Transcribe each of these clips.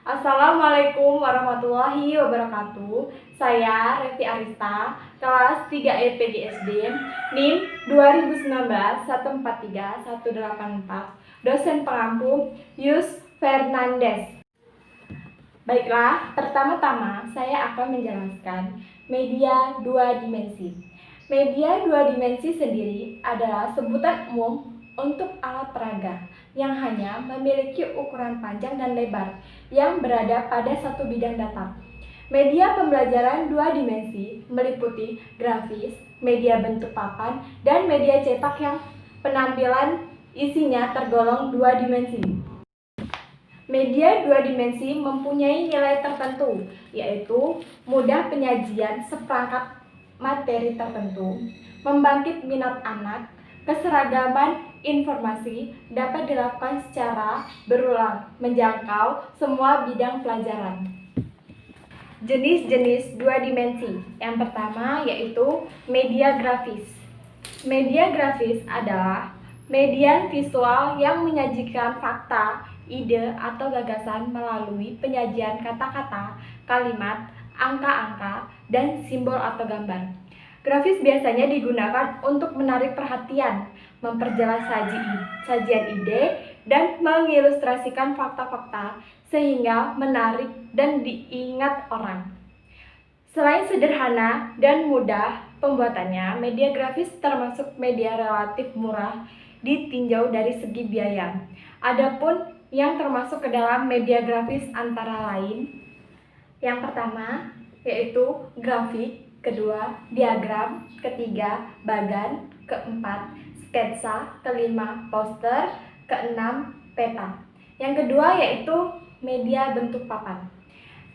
Assalamualaikum warahmatullahi wabarakatuh. Saya Revi Arista, kelas 3 EPGSD, NIM 2019 143 184, dosen pengampu Yus Fernandes. Baiklah, pertama-tama saya akan menjelaskan media dua dimensi. Media dua dimensi sendiri adalah sebutan umum untuk alat peraga yang hanya memiliki ukuran panjang dan lebar yang berada pada satu bidang datar. Media pembelajaran dua dimensi meliputi grafis, media bentuk papan, dan media cetak yang penampilan isinya tergolong dua dimensi. Media dua dimensi mempunyai nilai tertentu, yaitu mudah penyajian seperangkat materi tertentu, membangkit minat anak, keseragaman informasi dapat dilakukan secara berulang, menjangkau semua bidang pelajaran. Jenis-jenis dua dimensi. Yang pertama yaitu media grafis. Media grafis adalah media visual yang menyajikan fakta, ide, atau gagasan melalui penyajian kata-kata, kalimat, angka-angka, dan simbol atau gambar. Grafis biasanya digunakan untuk menarik perhatian, memperjelas sajian ide, dan mengilustrasikan fakta-fakta sehingga menarik dan diingat orang. Selain sederhana dan mudah pembuatannya, media grafis termasuk media relatif murah ditinjau dari segi biaya. Adapun yang termasuk ke dalam media grafis antara lain, yang pertama yaitu grafik, kedua diagram, ketiga bagan, keempat sketsa, kelima poster, keenam peta. Yang kedua yaitu media bentuk papan.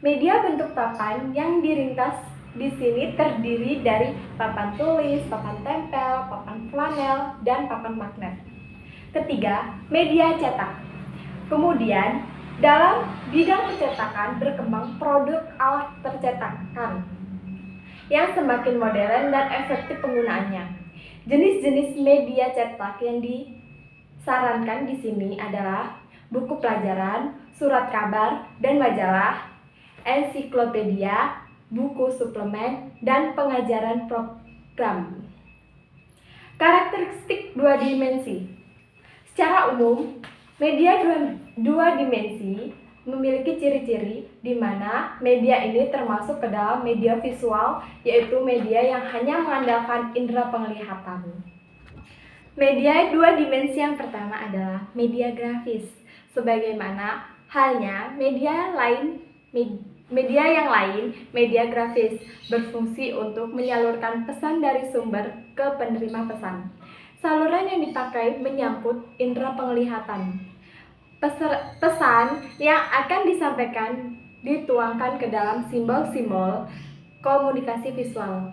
Media bentuk papan yang diringkas di sini terdiri dari papan tulis, papan tempel, papan flanel, dan papan magnet. Ketiga, media cetak. Kemudian, dalam bidang percetakan berkembang produk alat percetakan yang semakin modern dan efektif penggunaannya. Jenis-jenis media cetak yang disarankan di sini adalah buku pelajaran, surat kabar dan majalah, ensiklopedia, buku suplemen, dan pengajaran program. Karakteristik dua dimensi. Secara umum, media dua dimensi memiliki ciri-ciri di mana media ini termasuk ke dalam media visual, yaitu media yang hanya mengandalkan indera penglihatan. Media dua dimensi yang pertama adalah media grafis. Sebagaimana halnya media yang lain, media grafis berfungsi untuk menyalurkan pesan dari sumber ke penerima pesan. Saluran yang dipakai menyangkut indera penglihatan. Pesan yang akan disampaikan dituangkan ke dalam simbol-simbol komunikasi visual.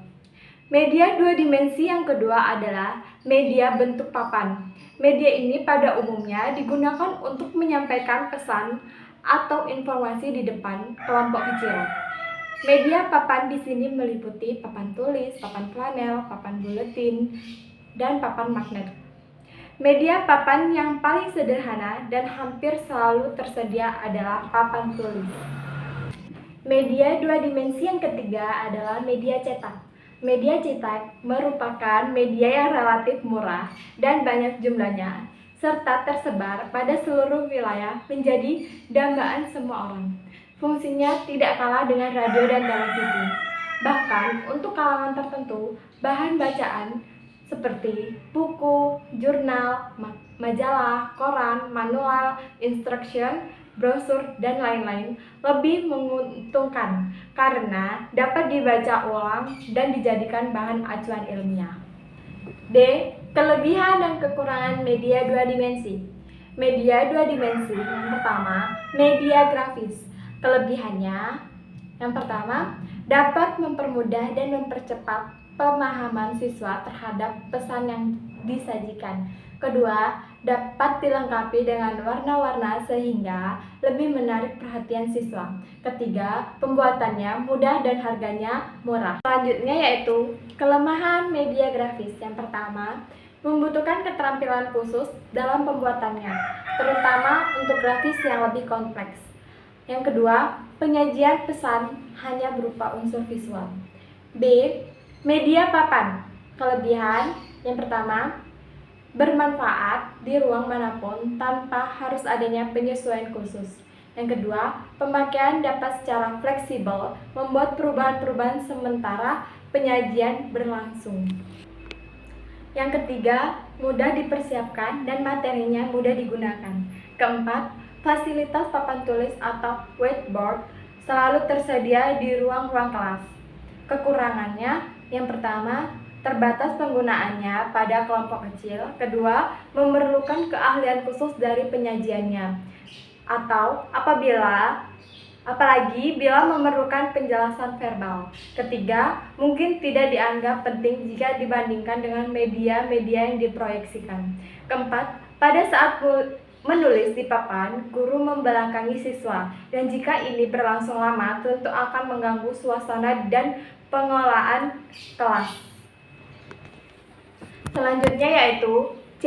Media dua dimensi yang kedua adalah media bentuk papan. Media ini pada umumnya digunakan untuk menyampaikan pesan atau informasi di depan kelompok kecil. Media papan di sini meliputi papan tulis, papan flanel, papan buletin, dan papan magnet. Media papan yang paling sederhana dan hampir selalu tersedia adalah papan tulis. Media dua dimensi yang ketiga adalah media cetak. Media cetak merupakan media yang relatif murah dan banyak jumlahnya, serta tersebar pada seluruh wilayah menjadi dambaan semua orang. Fungsinya tidak kalah dengan radio dan televisi. Bahkan untuk kalangan tertentu, bahan bacaan seperti buku, jurnal, majalah, koran, manual, instruction, brosur, dan lain-lain lebih menguntungkan karena dapat dibaca ulang dan dijadikan bahan acuan ilmiah. D. Kelebihan dan kekurangan media dua dimensi. Media dua dimensi yang pertama, media grafis. Kelebihannya yang pertama, dapat mempermudah dan mempercepat pemahaman siswa terhadap pesan yang disajikan. Kedua, dapat dilengkapi dengan warna-warna sehingga lebih menarik perhatian siswa. Ketiga, pembuatannya mudah dan harganya murah. Selanjutnya yaitu kelemahan media grafis. Yang pertama, membutuhkan keterampilan khusus dalam pembuatannya, terutama untuk grafis yang lebih kompleks. Yang kedua, penyajian pesan hanya berupa unsur visual. B. Media papan. Kelebihan yang pertama, bermanfaat di ruang manapun tanpa harus adanya penyesuaian khusus. Yang kedua, pemakaian dapat secara fleksibel membuat perubahan-perubahan sementara penyajian berlangsung. Yang ketiga, mudah dipersiapkan dan materinya mudah digunakan. Keempat, fasilitas papan tulis atau whiteboard selalu tersedia di ruang-ruang kelas. Kekurangannya, yang pertama, terbatas penggunaannya pada kelompok kecil. Kedua, memerlukan keahlian khusus dari penyajiannya. Apalagi bila memerlukan penjelasan verbal. Ketiga, mungkin tidak dianggap penting jika dibandingkan dengan media-media yang diproyeksikan. Keempat, pada saat menulis di papan, guru membelakangi siswa, dan jika ini berlangsung lama, tentu akan mengganggu suasana dan pengelolaan kelas. Selanjutnya yaitu C.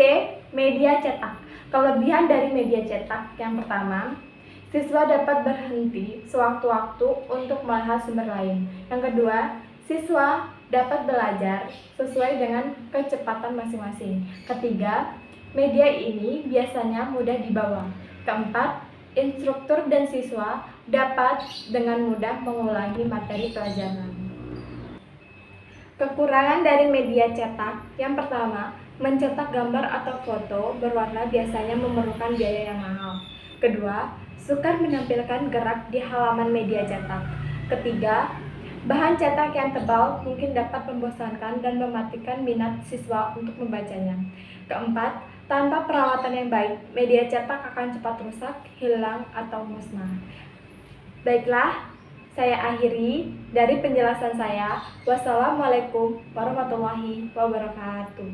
Media cetak. Kelebihan dari media cetak yang pertama, siswa dapat berhenti sewaktu-waktu untuk melihat sumber lain. Yang kedua, siswa dapat belajar sesuai dengan kecepatan masing-masing. Ketiga, media ini biasanya mudah dibawa. Keempat, instruktur dan siswa dapat dengan mudah mengulangi materi pelajaran. Kekurangan dari media cetak yang pertama, mencetak gambar atau foto berwarna biasanya memerlukan biaya yang mahal. Kedua, sukar menampilkan gerak di halaman media cetak. Ketiga, bahan cetak yang tebal mungkin dapat membosankan dan mematikan minat siswa untuk membacanya. Keempat, tanpa perawatan yang baik, media cetak akan cepat rusak, hilang, atau musnah. Baiklah, saya akhiri dari penjelasan saya. Wassalamualaikum warahmatullahi wabarakatuh.